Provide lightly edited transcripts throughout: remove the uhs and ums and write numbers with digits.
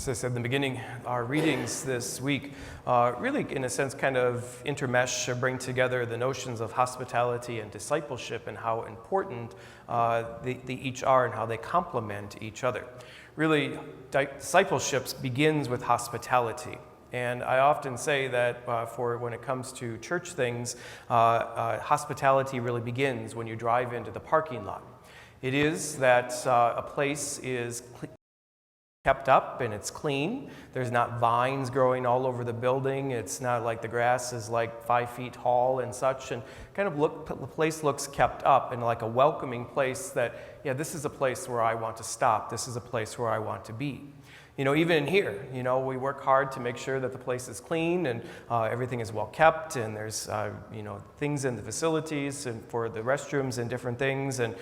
As I said in the beginning, our readings this week really, in a sense, kind of intermesh or bring together the notions of hospitality and discipleship and how important they each are and how they complement each other. Really, discipleship begins with hospitality. And I often say that for when it comes to church things, hospitality really begins when you drive into the parking lot. It is that a place is kept up and it's clean. There's not vines growing all over the building. It's not like the grass is like 5 feet tall and such. And kind of the place looks kept up and like a welcoming place that, yeah, this is a place where I want to stop. This is a place where I want to be. You know, even in here, you know, we work hard to make sure that the place is clean and everything is well kept, and there's, you know, things in the facilities and for the restrooms and different things, and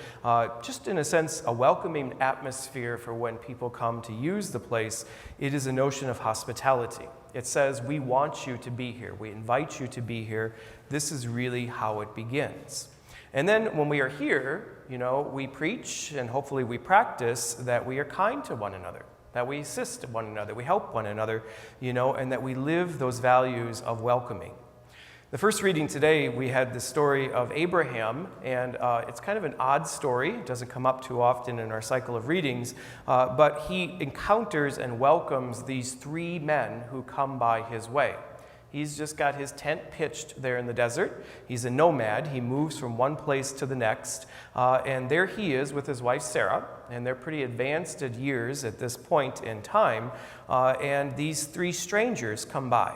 just in a sense, a welcoming atmosphere for when people come to use the place. It is a notion of hospitality. It says, we want you to be here. We invite you to be here. This is really how it begins. And then when we are here, you know, we preach and hopefully we practice that we are kind to one another, that we assist one another, we help one another, you know, and that we live those values of welcoming. The first reading today, we had the story of Abraham, and it's kind of an odd story. It doesn't come up too often in our cycle of readings, but he encounters and welcomes these 3 men who come by his way. He's just got his tent pitched there in the desert. He's a nomad. He moves from one place to the next. And there he is with his wife Sarah, and they're pretty advanced at years at this point in time. And these 3 strangers come by.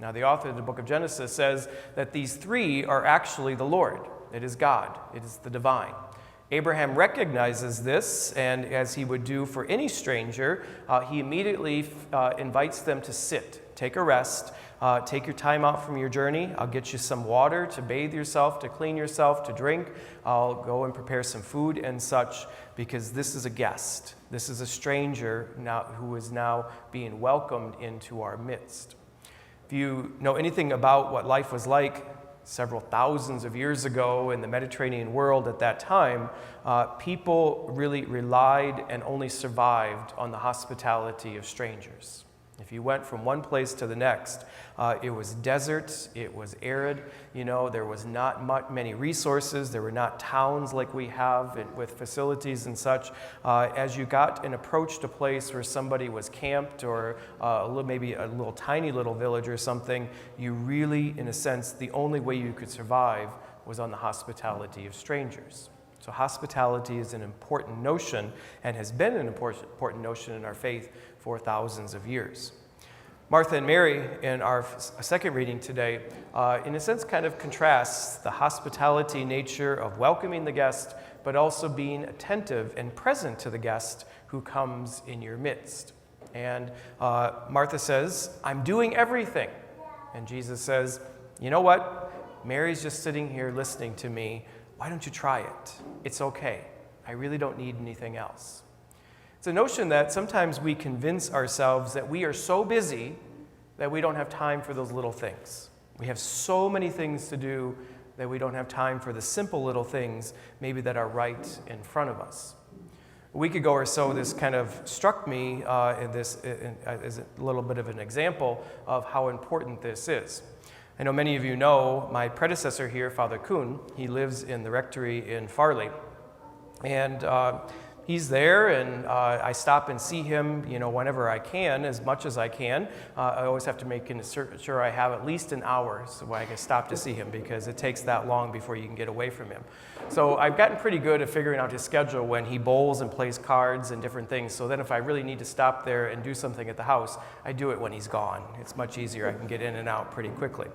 Now, the author of the book of Genesis says that these 3 are actually the Lord. It is God. It is the divine. Abraham recognizes this, and as he would do for any stranger, he immediately invites them to sit, take a rest, take your time out from your journey. I'll get you some water to bathe yourself, to clean yourself, to drink. I'll go and prepare some food and such, because this is a guest. This is a stranger now who is now being welcomed into our midst. If you know anything about what life was like several thousands of years ago in the Mediterranean world at that time, people really relied and only survived on the hospitality of strangers. If you went from one place to the next, it was desert, it was arid, you know, there was not many resources, there were not towns like we have with facilities and such. As you got and approached a place where somebody was camped or maybe a little tiny little village or something, you really, in a sense, the only way you could survive was on the hospitality of strangers. So hospitality is an important notion and has been an important notion in our faith for thousands of years. Martha and Mary, in our second reading today, in a sense kind of contrasts the hospitality nature of welcoming the guest, but also being attentive and present to the guest who comes in your midst. And Martha says, I'm doing everything. And Jesus says, you know what? Mary's just sitting here listening to me. Why don't you try it? It's okay. I really don't need anything else. It's a notion that sometimes we convince ourselves that we are so busy that we don't have time for those little things. We have so many things to do that we don't have time for the simple little things maybe that are right in front of us. A week ago or so, this kind of struck me as a little bit of an example of how important this is. I know many of you know my predecessor here, Father Kuhn. He lives in the rectory in Farley. And he's there, and I stop and see him, you know, whenever I can, as much as I can. I always have to make sure I have at least an hour so I can stop to see him, because it takes that long before you can get away from him. So I've gotten pretty good at figuring out his schedule when he bowls and plays cards and different things. So then if I really need to stop there and do something at the house, I do it when he's gone. It's much easier. I can get in and out pretty quickly.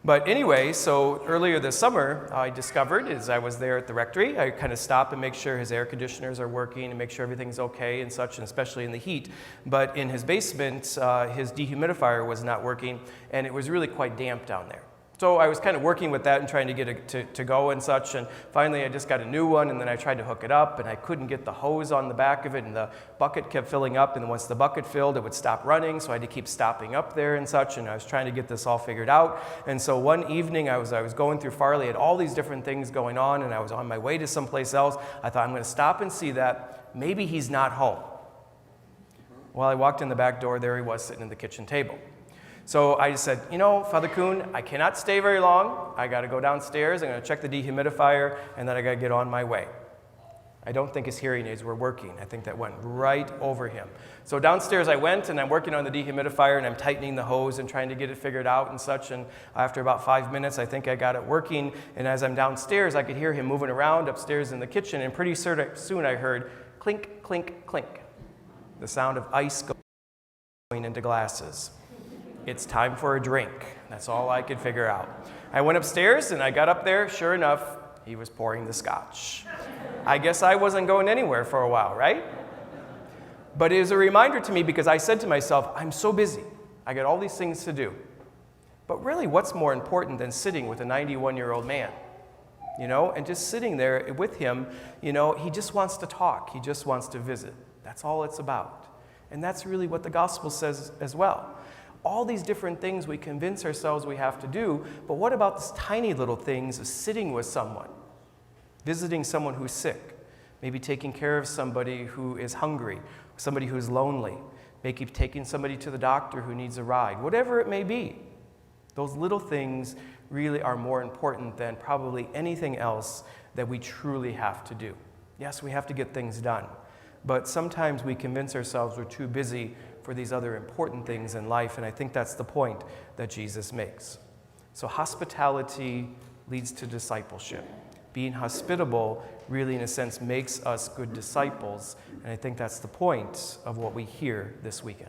But anyway, so earlier this summer, I discovered as I was there at the rectory, I kind of stop and make sure his air conditioners are working and make sure everything's okay and such, and especially in the heat. But in his basement, his dehumidifier was not working, and it was really quite damp down there. So I was kind of working with that and trying to get it to go and such, and finally I just got a new one, and then I tried to hook it up, and I couldn't get the hose on the back of it, and the bucket kept filling up, and once the bucket filled, it would stop running, so I had to keep stopping up there and such, and I was trying to get this all figured out. And so one evening I was going through Farley, had all these different things going on, and I was on my way to someplace else. I thought, I'm going to stop and see that. Maybe he's not home. Well, I walked in the back door, there he was sitting at the kitchen table. So I just said, Father Kuhn, I cannot stay very long. I got to go downstairs, I'm going to check the dehumidifier, and then I got to get on my way. I don't think his hearing aids were working. I think that went right over him. So downstairs I went, and I'm working on the dehumidifier, and I'm tightening the hose and trying to get it figured out and such. And after about 5 minutes, I think I got it working. And as I'm downstairs, I could hear him moving around upstairs in the kitchen. And pretty soon I heard clink, clink, clink, the sound of ice going into glasses. It's time for a drink. That's all I could figure out. I went upstairs, and I got up there. Sure enough, he was pouring the scotch. I guess I wasn't going anywhere for a while, right? But it was a reminder to me because I said to myself, I'm so busy. I got all these things to do. But really, what's more important than sitting with a 91-year-old man? And just sitting there with him, he just wants to talk. He just wants to visit. That's all it's about. And that's really what the gospel says as well. All these different things we convince ourselves we have to do, but what about these tiny little things of sitting with someone, visiting someone who's sick, maybe taking care of somebody who is hungry, somebody who's lonely, maybe taking somebody to the doctor who needs a ride, whatever it may be. Those little things really are more important than probably anything else that we truly have to do. Yes, we have to get things done, but sometimes we convince ourselves we're too busy for these other important things in life, and I think that's the point that Jesus makes. So hospitality leads to discipleship. Being hospitable really, in a sense, makes us good disciples, and I think that's the point of what we hear this weekend.